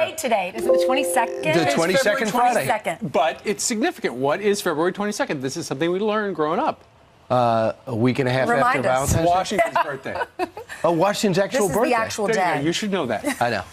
date today? Is it the 22nd? The 22nd Friday. 22nd. But it's significant. What is February 22nd? This is something we learned growing up. A week and a half after Valentine's Day. Washington's birthday. Oh, Washington's actual This is birthday. the actual There you day. go. You should know that. I know.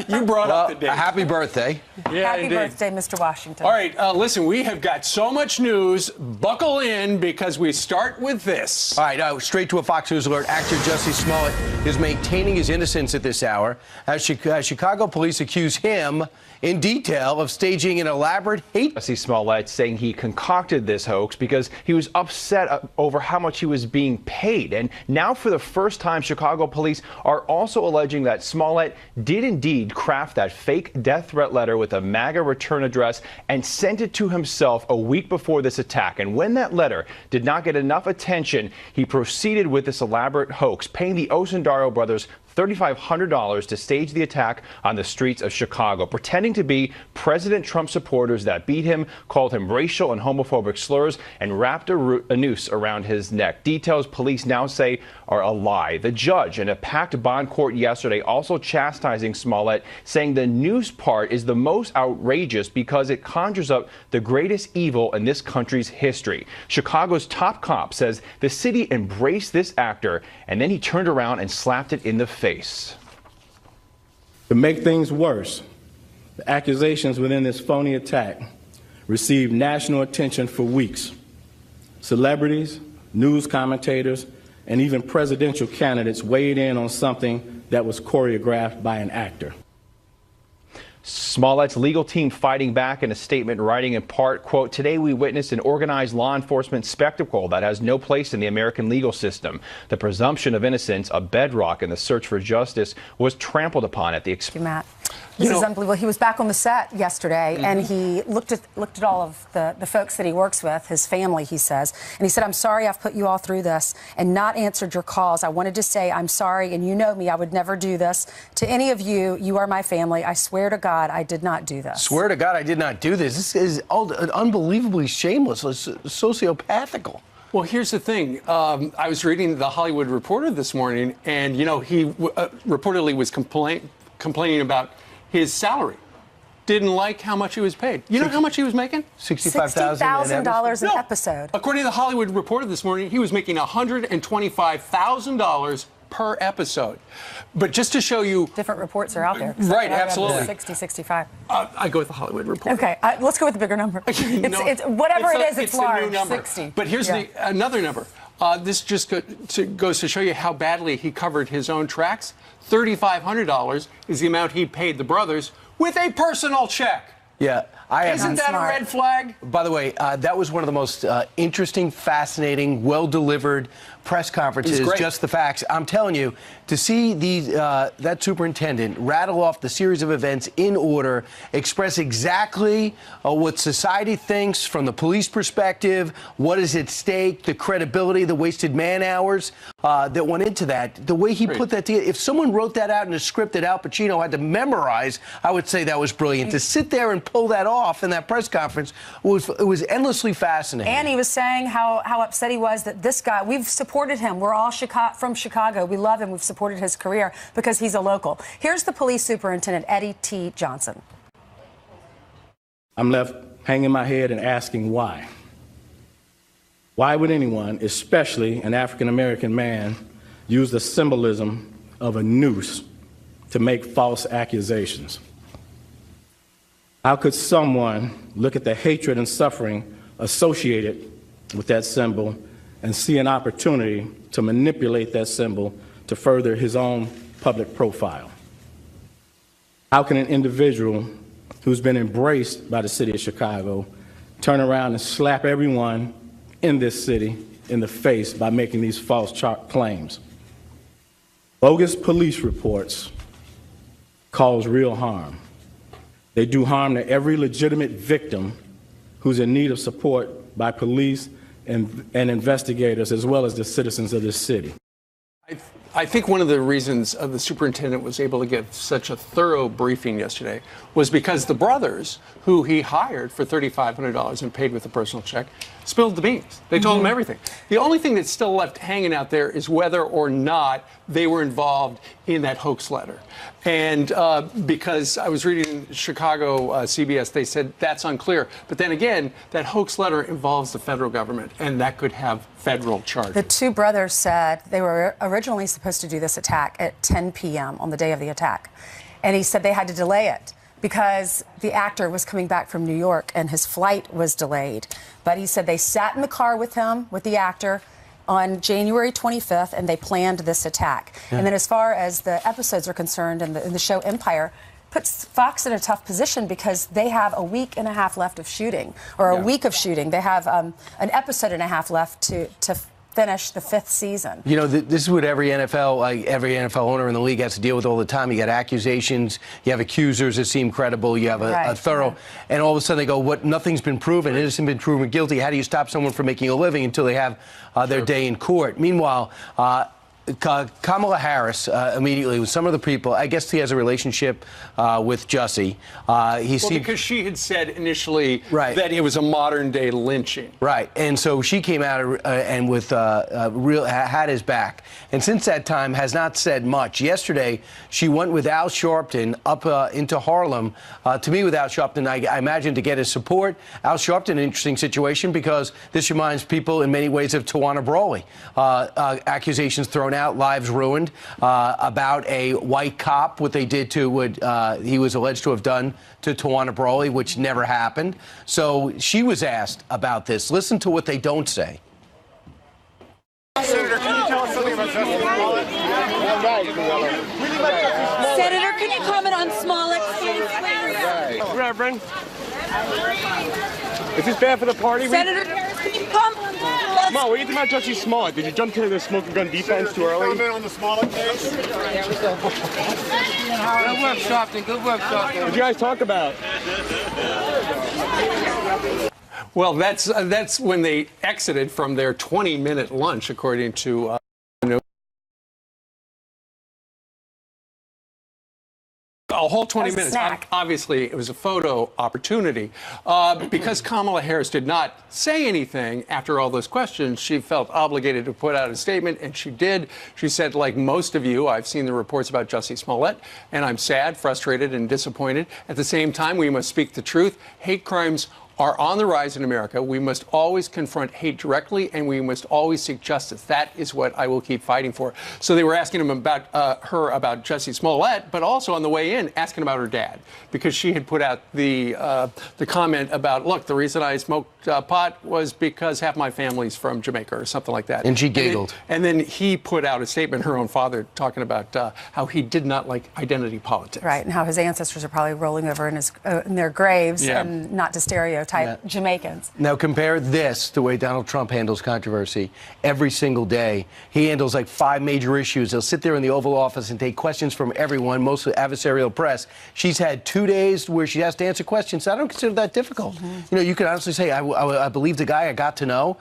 You brought up the A date. happy birthday. Yeah, Happy indeed. birthday, Mr. Washington. All right, listen, we have got so much news. Buckle in because we start with this. All right, straight to a Fox News alert. Actor Jussie Smollett is maintaining his innocence at this hour as Chicago police accuse him in detail of staging an elaborate hate. Jussie Smollett saying he concocted this hoax because he was upset over how much he was being paid. And now for the first time, Chicago police are also alleging that Smollett did indeed craft that fake death threat letter with a MAGA return address and sent it to himself a week before this attack. And when that letter did not get enough attention, he proceeded with this elaborate hoax, paying the Osundairo brothers $3,500 to stage the attack on the streets of Chicago, pretending to be President Trump supporters that beat him, called him racial and homophobic slurs, and wrapped a noose around his neck. Details police now say are a lie. The judge in a packed bond court yesterday also chastising Smollett, saying the noose part is the most outrageous because it conjures up the greatest evil in this country's history. Chicago's top cop says the city embraced this actor, and then he turned around and slapped it in the face. To make things worse, the accusations within this phony attack received national attention for weeks. Celebrities, news commentators, and even presidential candidates weighed in on something that was choreographed by an actor. Smollett's legal team fighting back in a statement, writing in part, quote, "Today we witnessed an organized law enforcement spectacle that has no place in the American legal system. The presumption of innocence, a bedrock in the search for justice, was trampled upon at the expense." Thank you, Matt. This is unbelievable. He was back on the set yesterday, and he looked at all of the folks that he works with, his family, he says, and he said, "I'm sorry I've put you all through this and not answered your calls. I wanted to say I'm sorry, and you know me, I would never do this to any of you. You are my family. I swear to God, I did not do this." Swear to God, I did not do this. This is unbelievably shameless, sociopathical. Well, here's the thing. I was reading the Hollywood Reporter this morning, and, you know, he reportedly was complaining about his salary. Didn't like how much he was paid. You know how much he was making? $60,000 an episode. According to the Hollywood Reporter this morning, he was making $125,000 per episode. But just to show you... Different reports are out there. Right, absolutely. 60, 65. I go with the Hollywood Reporter. Okay, let's go with the bigger number. It's whatever it's large, a new number. 60. But here's another number. This just goes to show you how badly he covered his own tracks. $3,500 is the amount he paid the brothers with a personal check. Yeah, Isn't that a red flag? By the way, that was one of the most interesting, fascinating, well-delivered press conferences. Just the facts. I'm telling you, to see that superintendent rattle off the series of events in order, express exactly what society thinks from the police perspective, what is at stake, the credibility, the wasted man hours that went into that, the way he put that together. If someone wrote that out in a script that Al Pacino had to memorize, I would say that was brilliant. To sit there and pull that off in that press conference was endlessly fascinating. And he was saying how upset he was that this guy, we've supported him. We're all from Chicago. We love him. We've supported his career because he's a local. Here's the police superintendent, Eddie T. Johnson. I'm left hanging my head and asking why. Why would anyone, especially an African-American man, use the symbolism of a noose to make false accusations? How could someone look at the hatred and suffering associated with that symbol and see an opportunity to manipulate that symbol to further his own public profile? How can an individual who's been embraced by the city of Chicago turn around and slap everyone in this city in the face by making these false claims? Bogus police reports cause real harm. They do harm to every legitimate victim who's in need of support by police and investigators, as well as the citizens of this city. I think one of the reasons the superintendent was able to give such a thorough briefing yesterday was because the brothers, who he hired for $3,500 and paid with a personal check, spilled the beans. They told him everything. The only thing that's still left hanging out there is whether or not they were involved in that hoax letter. And because I was reading Chicago CBS, they said that's unclear. But then again, that hoax letter involves the federal government, and that could have federal charges. The two brothers said they were originally supposed to do this attack at 10 p.m. on the day of the attack. And he said they had to delay it because the actor was coming back from New York and his flight was delayed. But he said they sat in the car with him, with the actor, on January 25th, and they planned this attack. Yeah. And then as far as the episodes are concerned in the show Empire, puts Fox in a tough position because they have a week and a half left of shooting, or a week of shooting. They have an episode and a half left to finish the 5th season. You know, this is what every NFL owner in the league has to deal with all the time. You got accusations, you have accusers that seem credible, you have a thorough, and all of a sudden they go, "What? Nothing's been proven. Innocent been proven guilty. How do you stop someone from making a living until they have their day in court?" Meanwhile, Kamala Harris immediately with some of the people, I guess he has a relationship with Jussie. Because she had said initially that it was a modern day lynching. Right, and so she came out and with had his back, and since that time has not said much. Yesterday, she went with Al Sharpton up into Harlem to meet with Al Sharpton. I imagine to get his support. Al Sharpton, an interesting situation because this reminds people in many ways of Tawana Brawley. Accusations thrown out, lives ruined, about a white cop, what they did to what he was alleged to have done to Tawana Brawley, which never happened. So she was asked about this. Listen to what they don't say. Senator, can you tell us something about Jussie Smollett? Senator, can you comment on Smollett's case? Reverend. Is this bad for the party? Senator Harris, can you come? Mo, what do you think about Jussie Smollett? Did you jump to the smoking gun defense too early? Comment on the Smollett case? Good work, Sharpton. Good work, Sharpton. What did you guys talk about? Well, that's when they exited from their 20-minute lunch, according to a whole 20 minutes. Obviously, it was a photo opportunity. Because Kamala Harris did not say anything after all those questions, she felt obligated to put out a statement, and she did. She said, like most of you, I've seen the reports about Jussie Smollett, and I'm sad, frustrated, and disappointed. At the same time, we must speak the truth. Hate crimes are on the rise in America. We must always confront hate directly, and we must always seek justice. That is what I will keep fighting for. So they were asking him about her about Jussie Smollett, but also on the way in, asking about her dad, because she had put out the comment about, look, the reason I smoked pot was because half my family's from Jamaica or something like that. And she giggled. And then he put out a statement, her own father, talking about how he did not like identity politics. Right, and how his ancestors are probably rolling over in their graves and not to stereotype Jamaicans. Now compare this to the way Donald Trump handles controversy every single day. He handles like 5 major issues. He'll sit there in the Oval Office and take questions from everyone, mostly adversarial press. She's had 2 days where she has to answer questions. I don't consider that difficult. You know, you can honestly say, I believe the guy I got to know,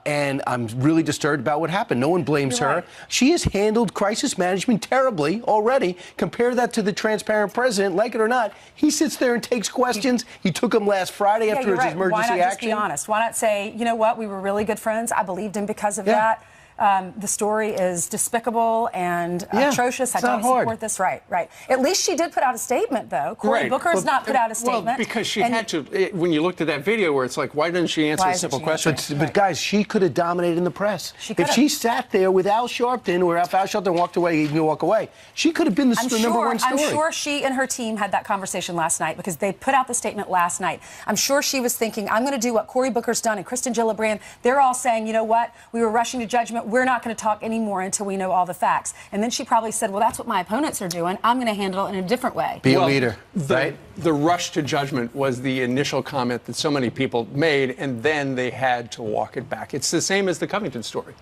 and I'm really disturbed about what happened. No one blames her. Right. She has handled crisis management terribly already. Compare that to the transparent president. Like it or not, he sits there and takes questions. He took them last Friday after his emergency Why not action. just be honest? Why not say, you know what, we were really good friends. I believed him because of that. The story is despicable and atrocious. I don't support this. Right. At least she did put out a statement, though. Cory Booker has not put out a statement. Well, because she had to. When you looked at that video where it's like, why didn't she answer a simple question? But guys, she could have dominated in the press. If she sat there with Al Sharpton, or if Al Sharpton walked away, he can walk away, she could have been the number one story. I'm sure she and her team had that conversation last night because they put out the statement last night. I'm sure she was thinking, I'm going to do what Cory Booker's done and Kristen Gillibrand. They're all saying, you know what, we were rushing to judgment. We're not going to talk anymore until we know all the facts. And then she probably said, well, that's what my opponents are doing. I'm going to handle it in a different way. Be a leader, right? The rush to judgment was the initial comment that so many people made, and then they had to walk it back. It's the same as the Covington story,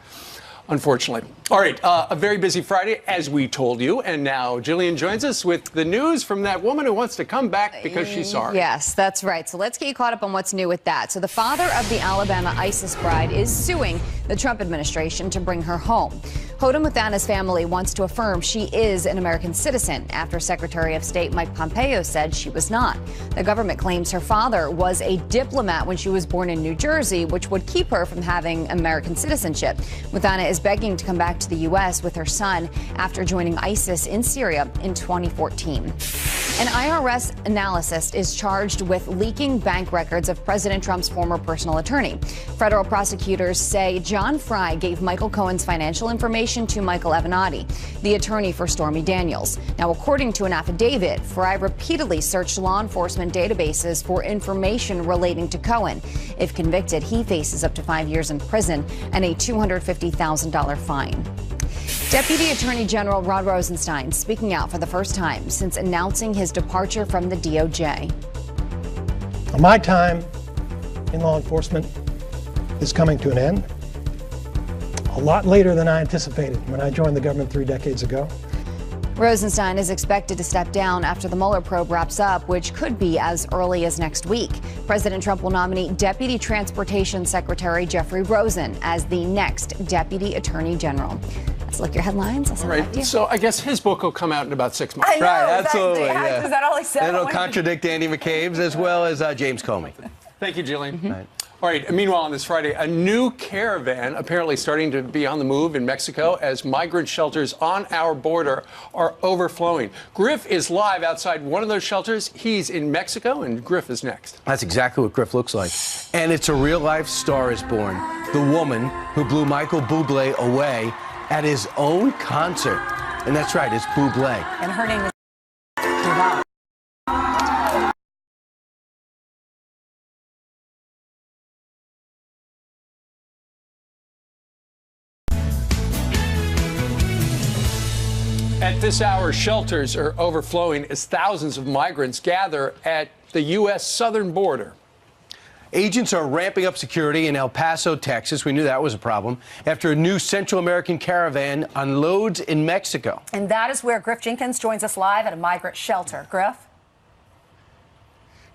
unfortunately. All right, a very busy Friday, as we told you. And now Jillian joins us with the news from that woman who wants to come back because she's sorry. Yes, that's right. So let's get you caught up on what's new with that. So the father of the Alabama ISIS bride is suing the Trump administration to bring her home. Hodamathana's family wants to affirm she is an American citizen after Secretary of State Mike Pompeo said she was not. The government claims her father was a diplomat when she was born in New Jersey, which would keep her from having American citizenship. Mathana is begging to come back to the U.S. with her son after joining ISIS in Syria in 2014. An IRS analyst is charged with leaking bank records of President Trump's former personal attorney. Federal prosecutors say John Fry gave Michael Cohen's financial information to Michael Avenatti, the attorney for Stormy Daniels. Now, according to an affidavit, Fry repeatedly searched law enforcement databases for information relating to Cohen. If convicted, he faces up to 5 years in prison and a $250,000 fine. Deputy Attorney General Rod Rosenstein speaking out for the first time since announcing his departure from the DOJ. My time in law enforcement is coming to an end. A lot later than I anticipated when I joined the government 3 decades ago. Rosenstein is expected to step down after the Mueller probe wraps up, which could be as early as next week. President Trump will nominate Deputy Transportation Secretary Jeffrey Rosen as the next Deputy Attorney General. Let's look your headlines. I'll send it back to you. So I guess his book will come out in about 6 months. I know, Right, absolutely. Is that all he said? It'll contradict Andy McCabe's as well as James Comey. Thank you, Jillian. Right. All right, meanwhile, on this Friday, a new caravan apparently starting to be on the move in Mexico as migrant shelters on our border are overflowing. Griff is live outside one of those shelters. He's in Mexico, and Griff is next. That's exactly what Griff looks like. And it's a real-life star is born. The woman who blew Michael Bublé away at his own concert. And that's right, it's Bublé. And her name is Yvonne. At this hour, shelters are overflowing as thousands of migrants gather at the U.S. southern border. Agents are ramping up security in El Paso, Texas. We knew that was a problem after a new Central American caravan unloads in Mexico. And that is where Griff Jenkins joins us live at a migrant shelter. Griff?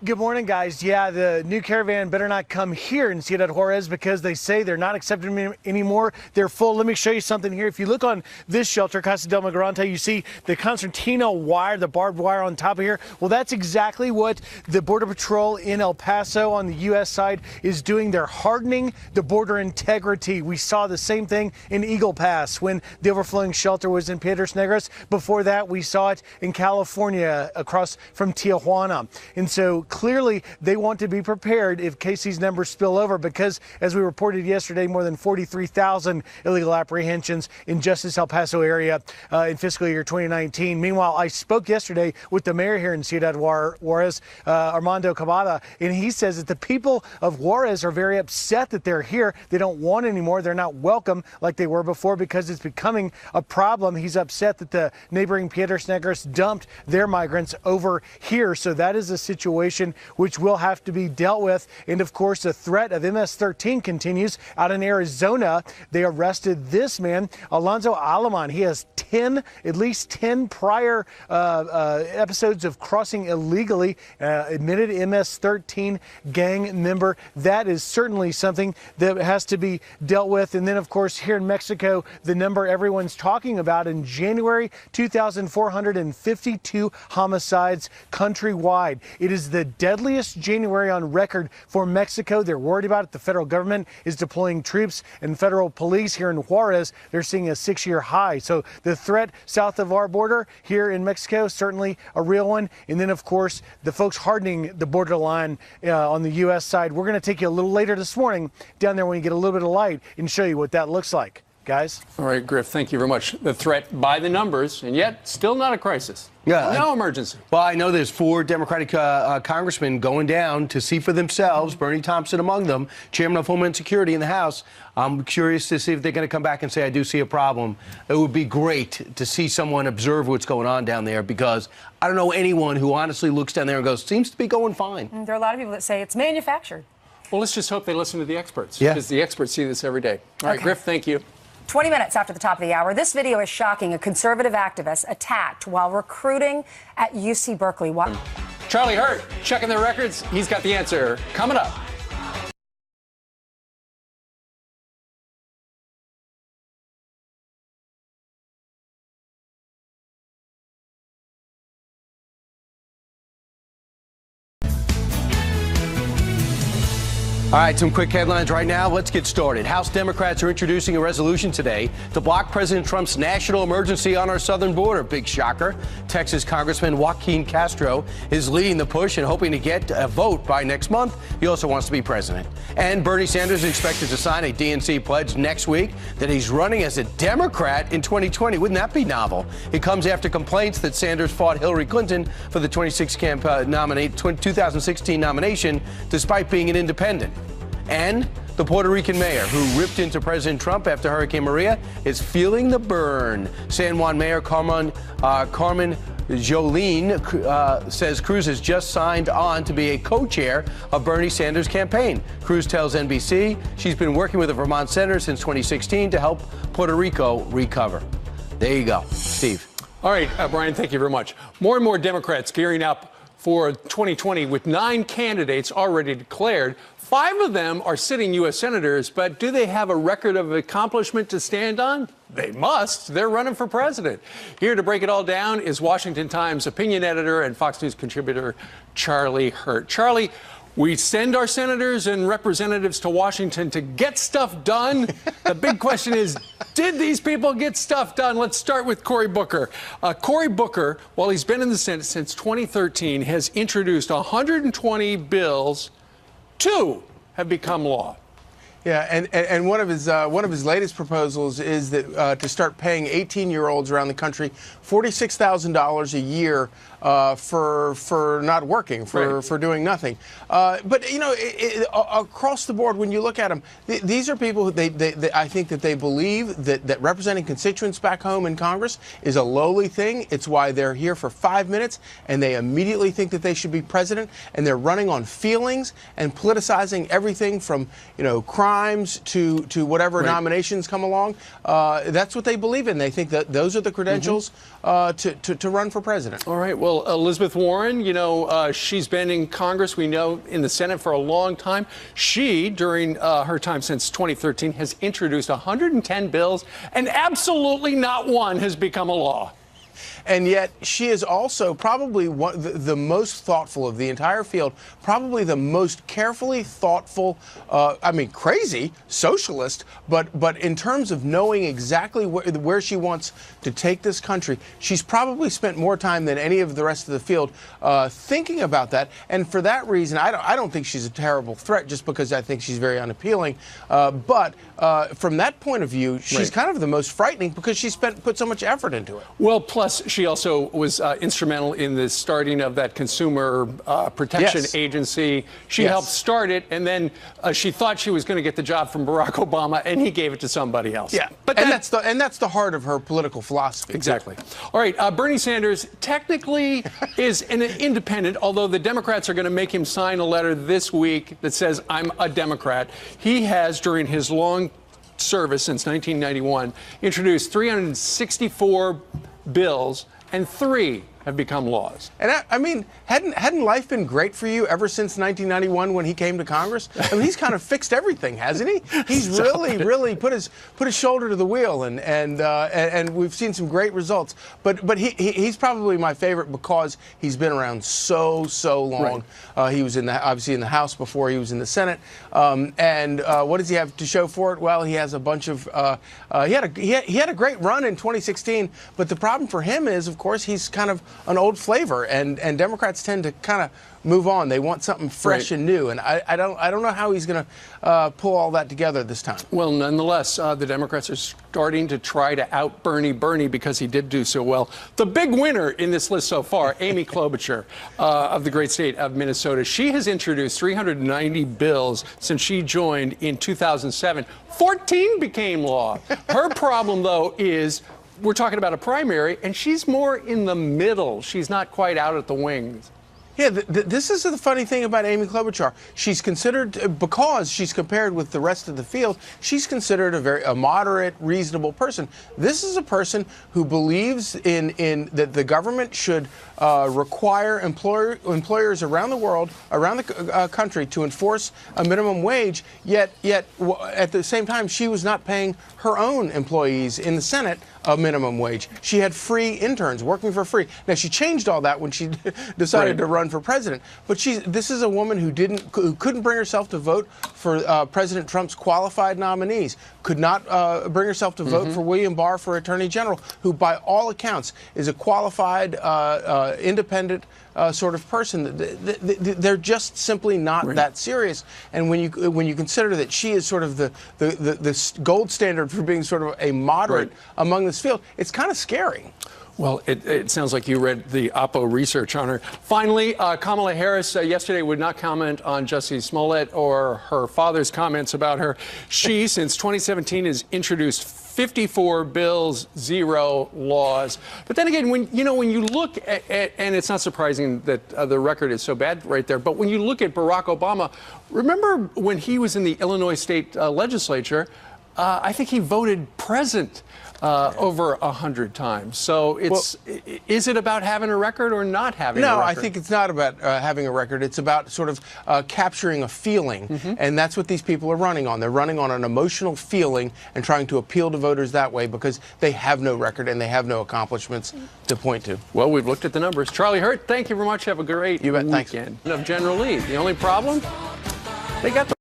Good morning, guys. Yeah, the new caravan better not come here in Ciudad Juarez because they say they're not accepting them anymore. They're full. Let me show you something here. If you look on this shelter, Casa del Migrante, you see the concertina wire, the barbed wire on top of here. Well, that's exactly what the Border Patrol in El Paso on the U.S. side is doing. They're hardening the border integrity. We saw the same thing in Eagle Pass when the overflowing shelter was in Piedras Negras. Before that, we saw it in California across from Tijuana. And so clearly, they want to be prepared if case these numbers spill over because, as we reported yesterday, more than 43,000 illegal apprehensions in just this El Paso area in fiscal year 2019. Meanwhile, I spoke yesterday with the mayor here in Ciudad Juarez, Armando Cavada, and he says that the people of Juarez are very upset that they're here. They don't want anymore. They're not welcome like they were before because it's becoming a problem. He's upset that the neighboring Piedras Negras dumped their migrants over here. So that is a situation which will have to be dealt with. And of course, the threat of MS-13 continues out in Arizona. They arrested this man, Alonzo Aleman. He has at least 10 prior episodes of crossing illegally, admitted MS-13 gang member. That is certainly something that has to be dealt with. And then, of course, here in Mexico, the number everyone's talking about in January, 2,452 homicides countrywide. It is the deadliest January on record for Mexico. They're worried about it. The federal government is deploying troops and federal police here in Juarez. They're seeing a 6-year high. So the threat south of our border here in Mexico, certainly a real one. And then, of course, the folks hardening the borderline on the U.S. side. We're going to take you a little later this morning down there when you get a little bit of light and show you what that looks like. Guys? All right, Griff, thank you very much. The threat by the numbers, and yet still not a crisis. Yeah, no emergency. Well, I know there's 4 Democratic congressmen going down to see for themselves, Bernie Thompson among them, chairman of Homeland Security in the House. I'm curious to see if they're going to come back and say, I do see a problem. It would be great to see someone observe what's going on down there because I don't know anyone who honestly looks down there and goes, seems to be going fine. There are a lot of people that say it's manufactured. Well, let's just hope they listen to the experts. Yeah. Because the experts see this every day. All right, Griff, thank you. 20 minutes after the top of the hour, this video is shocking. A conservative activist attacked while recruiting at UC Berkeley. Charlie Hurt, checking their records. He's got the answer coming up. All right, some quick headlines right now. Let's get started. House Democrats are introducing a resolution today to block President Trump's national emergency on our southern border. Big shocker. Texas Congressman Joaquin Castro is leading the push and hoping to get a vote by next month. He also wants to be president. And Bernie Sanders is expected to sign a DNC pledge next week that he's running as a Democrat in 2020. Wouldn't that be novel? It comes after complaints that Sanders fought Hillary Clinton for the 2016 nomination, despite being an independent. And the Puerto Rican mayor who ripped into President Trump after Hurricane Maria is feeling the burn. San Juan Mayor Carmen Jolene says Cruz has just signed on to be a co-chair of Bernie Sanders' campaign. Cruz tells NBC she's been working with a Vermont senator since 2016 to help Puerto Rico recover. There you go. Steve. All right, Brian, thank you very much. More and more Democrats gearing up for 2020 with 9 candidates already declared. 5 of them are sitting U.S. senators, but do they have a record of accomplishment to stand on? They must. They're running for president. Here to break it all down is Washington Times opinion editor and Fox News contributor Charlie Hurt. Charlie, we send our senators and representatives to Washington to get stuff done. The big question is, did these people get stuff done? Let's start with Cory Booker. Cory Booker, while he's been in the Senate since 2013, has introduced 120 bills. 2 have become law. Yeah, and one of his latest proposals is that to start paying 18-year-olds around the country $46,000 a year for not working, for doing nothing. But you know, across the board, when you look at them, these are people who I think that they believe that representing constituents back home in Congress is a lowly thing. It's why they're here for 5 minutes, and they immediately think that they should be president, and they're running on feelings and politicizing everything from, you know, crimes to whatever nominations come along. That's what they believe in. They think that those are the credentials to run for president. All right. Well, Elizabeth Warren, you know, she's been in Congress, we know, in the Senate for a long time. She, during her time since 2013, has introduced 110 bills, and absolutely not one has become a law. And yet she is also probably the most thoughtful of the entire field, probably the most carefully thoughtful, I mean, crazy socialist, but in terms of knowing exactly where she wants to take this country, she's probably spent more time than any of the rest of the field thinking about that. And for that reason, I don't think she's a terrible threat just because I think she's very unappealing. But from that point of view, she's kind of the most frightening because she's put so much effort into it. Well, plus she also was instrumental in the starting of that Consumer Protection Agency. She helped start it, and then she thought she was going to get the job from Barack Obama, and he gave it to somebody else. Yeah, but that's the heart of her political philosophy. Exactly. All right, Bernie Sanders technically is an independent, although the Democrats are going to make him sign a letter this week that says, I'm a Democrat. He has, during his long service since 1991, introduced 364 bills, and 3 have become laws. And I mean, hadn't life been great for you ever since 1991 when he came to Congress? I mean, he's kind of fixed everything, hasn't he? He's really put his shoulder to the wheel, and we've seen some great results. But he's probably my favorite because he's been around so long. Right. He was obviously in the House before he was in the Senate. And what does he have to show for it? Well, he has a bunch of he had a great run in 2016. But the problem for him is, of course, he's kind of an old flavor, and Democrats tend to kind of move on. They want something fresh and new, and I don't know how he's going to pull all that together this time. Well, nonetheless, the Democrats are starting to try to out Bernie because he did do so well. The big winner in this list so far, Amy Klobuchar of the great state of Minnesota. She has introduced 390 bills since she joined in 2007. 14 became law. Her problem, though, is we're talking about a primary, and she's more in the middle. She's not quite out at the wings. Yeah, this is the funny thing about Amy Klobuchar. She's considered, because she's compared with the rest of the field, she's considered a moderate, reasonable person. This is a person who believes in that the government should require employers around the world, around the country, to enforce a minimum wage. Yet at the same time, she was not paying her own employees in the Senate a minimum wage. She had free interns working for free. Now, she changed all that when she decided to run for president. But this is a woman who couldn't bring herself to vote for President Trump's qualified nominees, could not bring herself to vote for William Barr for Attorney General, who by all accounts is a qualified, independent sort of person. They're just simply not that serious. And when you consider that she is sort of the gold standard for being sort of a moderate among this field, it's kind of scary. Well, it sounds like you read the Oppo research on her. Finally, Kamala Harris yesterday would not comment on Jussie Smollett or her father's comments about her. She, since 2017, has introduced 54 bills, 0 laws. But then again, when you look at and it's not surprising that the record is so bad right there, but when you look at Barack Obama, remember when he was in the Illinois state legislature, I think he voted present over 100 times. So is it about having a record or not having a record? No, I think it's not about having a record. It's about sort of capturing a feeling. And that's what these people are running on. They're running on an emotional feeling and trying to appeal to voters that way because they have no record and they have no accomplishments to point to. Well, we've looked at the numbers. Charlie Hurt, thank you very much. Have a great weekend. Thanks. Of General Lee. The only problem? They got the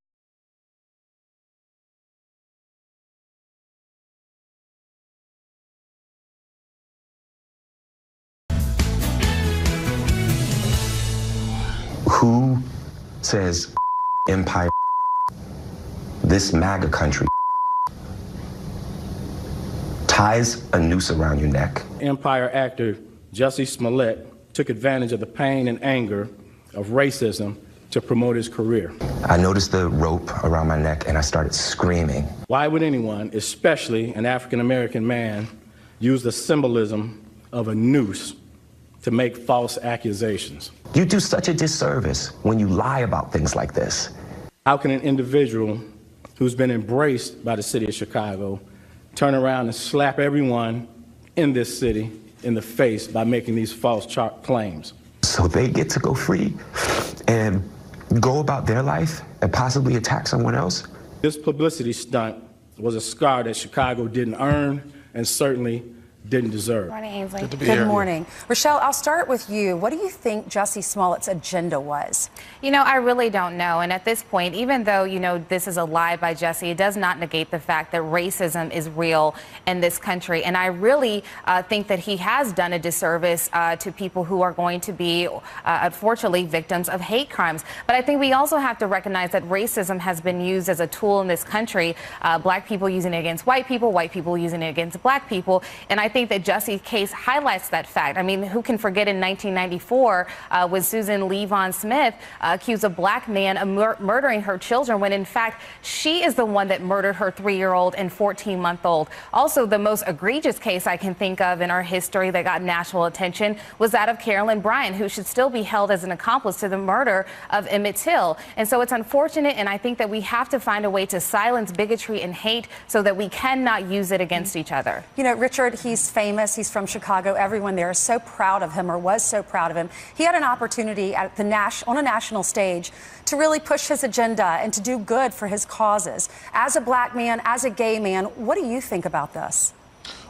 Who says empire? This MAGA country ties a noose around your neck. Empire actor Jussie Smollett took advantage of the pain and anger of racism to promote his career. I noticed the rope around my neck and I started screaming. Why would anyone, especially an African-American man, use the symbolism of a noose to make false accusations? You do such a disservice when you lie about things like this. How can an individual who's been embraced by the city of Chicago turn around and slap everyone in this city in the face by making these false claims? So they get to go free and go about their life and possibly attack someone else? This publicity stunt was a scar that Chicago didn't earn and certainly didn't deserve. Good morning, Ainsley. Good to be here. Good morning. Rochelle, I'll start with you. What do you think Jussie Smollett's agenda was? You know, I really don't know. And at this point, even though, this is a lie by Jussie, it does not negate the fact that racism is real in this country. And I really think that he has done a disservice to people who are going to be, unfortunately, victims of hate crimes. But I think we also have to recognize that racism has been used as a tool in this country. Black people using it against white people using it against black people. And I think that Jussie's case highlights that fact. I mean, who can forget in 1994 with Susan Levon Smith accused a black man of murdering her children when in fact she is the one that murdered her 3-year-old and 14-month-old. Also, the most egregious case I can think of in our history that got national attention was that of Carolyn Bryant, who should still be held as an accomplice to the murder of Emmett Till. And so it's unfortunate, and I think that we have to find a way to silence bigotry and hate so that we cannot use it against each other. Richard, he's famous. He's from Chicago. Everyone there is so proud of him, or was so proud of him. He had an opportunity at on a national stage to really push his agenda and to do good for his causes. As a black man, as a gay man, what do you think about this?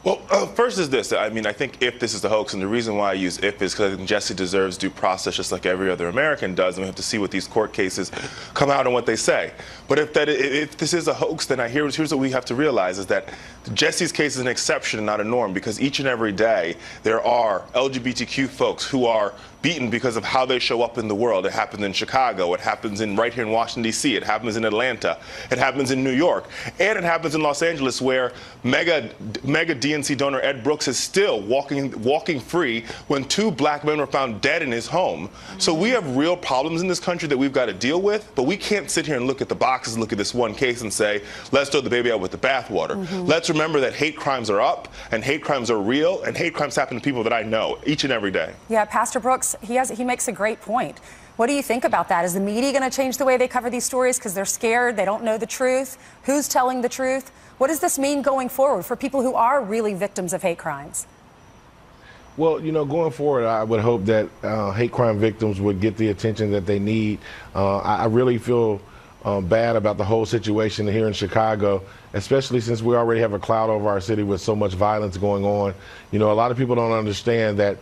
Well, first is this. I mean, I think if this is a hoax, and the reason why I use if is because I think Jussie deserves due process just like every other American does, and we have to see what these court cases come out and what they say. But if this is a hoax, then here's what we have to realize is that Jussie's case is an exception and not a norm, because each and every day there are LGBTQ folks who are beaten because of how they show up in the world. It happens in Chicago. It happens right here in Washington, D.C. It happens in Atlanta. It happens in New York. And it happens in Los Angeles, where mega DNC donor Ed Brooks is still walking free when 2 black men were found dead in his home. So we have real problems in this country that we've got to deal with, but we can't sit here and look at the boxes and look at this one case and say, let's throw the baby out with the bathwater. Let's remember that hate crimes are up, and hate crimes are real, and hate crimes happen to people that I know each and every day. Yeah, Pastor Brooks, he makes a great point. What do you think about that? Is the media going to change the way they cover these stories because they're scared, they don't know the truth? Who's telling the truth? What does this mean going forward for people who are really victims of hate crimes? Well, going forward, I would hope that hate crime victims would get the attention that they need. I really feel bad about the whole situation here in Chicago, especially since we already have a cloud over our city with so much violence going on. You know, a lot of people don't understand that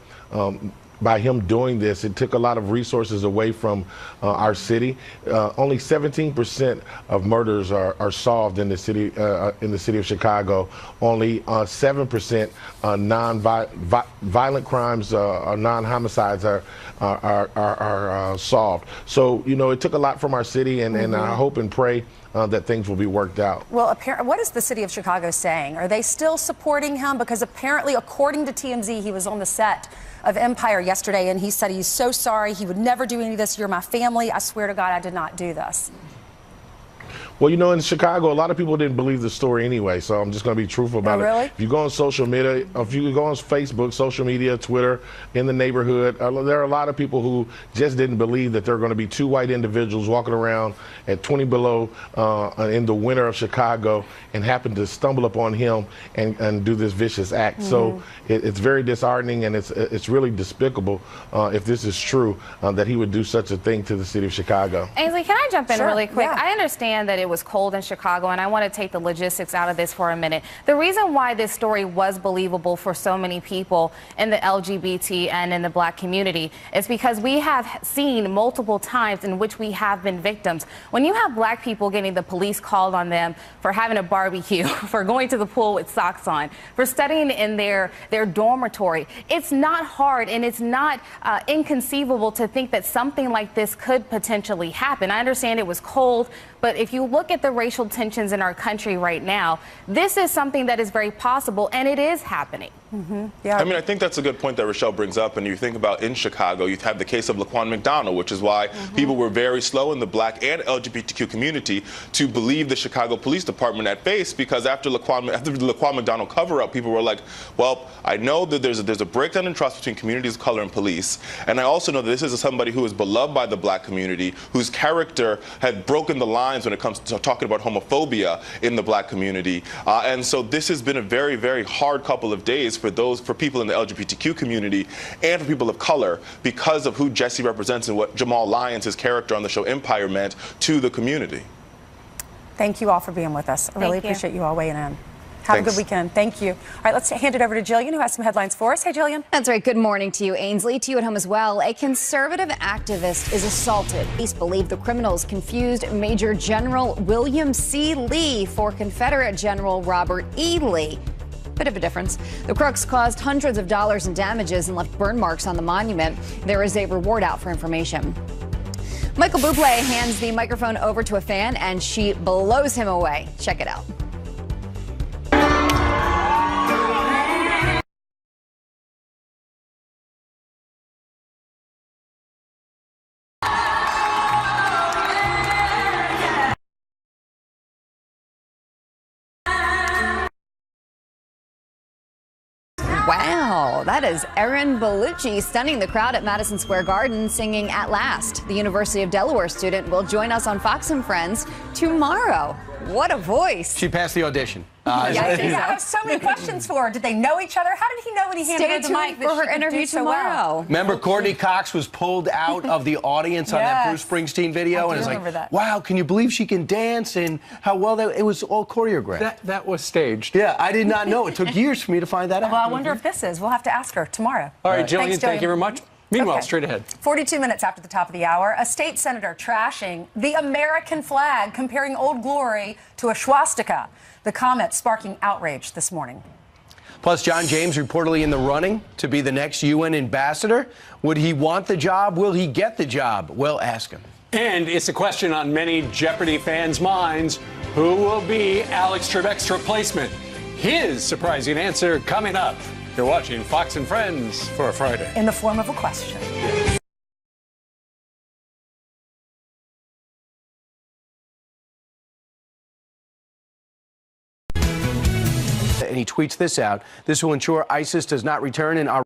by him doing this, it took a lot of resources away from our city. Only 17% of murders are solved in the city of Chicago. Only 7% violent crimes, non-homicides are solved. So, you know, it took a lot from our city, and I hope and pray that things will be worked out. Well, what is the city of Chicago saying? Are they still supporting him? Because apparently, according to TMZ, he was on the set of Empire yesterday, and he said he's so sorry. He would never do any of this. You're my family. I swear to God, I did not do this. Well, you know, in Chicago, a lot of people didn't believe the story anyway, so I'm just going to be truthful about it. If you go on social media, if you go on Facebook, social media, Twitter, in the neighborhood, there are a lot of people who just didn't believe that there are going to be two white individuals walking around at 20 below in the winter of Chicago and happen to stumble upon him and do this vicious act. So it's very disheartening, and it's really despicable if this is true, that he would do such a thing to the city of Chicago. Ainsley, can I jump in really quick? Yeah. I understand that it was cold in Chicago, and I want to take the logistics out of this for a minute. The reason why this story was believable for so many people in the LGBT and in the black community is because we have seen multiple times in which we have been victims. When you have black people getting the police called on them for having a barbecue, for going to the pool with socks on, for studying in their dormitory, it's not hard and it's not inconceivable to think that something like this could potentially happen. I understand it was cold, but if you look at the racial tensions in our country right now, this is something that is very possible, and it is happening. Yeah. I mean, I think that's a good point that Rochelle brings up. And you think about in Chicago, you have the case of Laquan McDonald, which is why people were very slow in the black and LGBTQ community to believe the Chicago Police Department at face, because after the Laquan McDonald cover-up, people were like, well, I know that there's a breakdown in trust between communities of color and police, and I also know that this is somebody who is beloved by the black community, whose character had broken the lines when it comes to talking about homophobia in the black community. And so this has been a very, very hard couple of days for people in the LGBTQ community and for people of color, because of who Jesse represents and what Jamal Lyons, his character on the show Empire, meant to the community. Thank you all for being with us. I really appreciate you all weighing in. Have a good weekend. Thank you. All right, let's hand it over to Jillian, who has some headlines for us. Hey, Jillian. That's right. Good morning to you, Ainsley. To you at home as well. A conservative activist is assaulted. Police believe the criminals confused Major General William C. Lee for Confederate General Robert E. Lee. Bit of a difference. The crooks caused hundreds of dollars in damages and left burn marks on the monument. There is a reward out for information. Michael Bublé hands the microphone over to a fan, and she blows him away. Check it out. Wow, that is Erin Bellucci stunning the crowd at Madison Square Garden singing At Last. The University of Delaware student will join us on Fox and Friends tomorrow. What a voice. She passed the audition. I have so many questions for her. Did they know each other? How did he know when he handed her the mic for her interview tomorrow? Remember, Courtney Cox was pulled out of the audience on that Bruce Springsteen video, and it's like, wow, can you believe she can dance? And how well it was all choreographed. That was staged. Yeah, I did not know. It took years for me to find that out. Well, I wonder if this is. We'll have to ask her tomorrow. All right, Jillian, Thanks, thank you very much. Meanwhile, straight ahead. 42 minutes after the top of the hour, a state senator trashing the American flag, comparing Old Glory to a swastika. The comment sparking outrage this morning. Plus, John James reportedly in the running to be the next UN ambassador. Would he want the job? Will he get the job? Well, ask him. And it's a question on many Jeopardy fans' minds. Who will be Alex Trebek's replacement? His surprising answer coming up. You're watching Fox and Friends for a Friday. In the form of a question. And he tweets this out. This will ensure ISIS does not return in our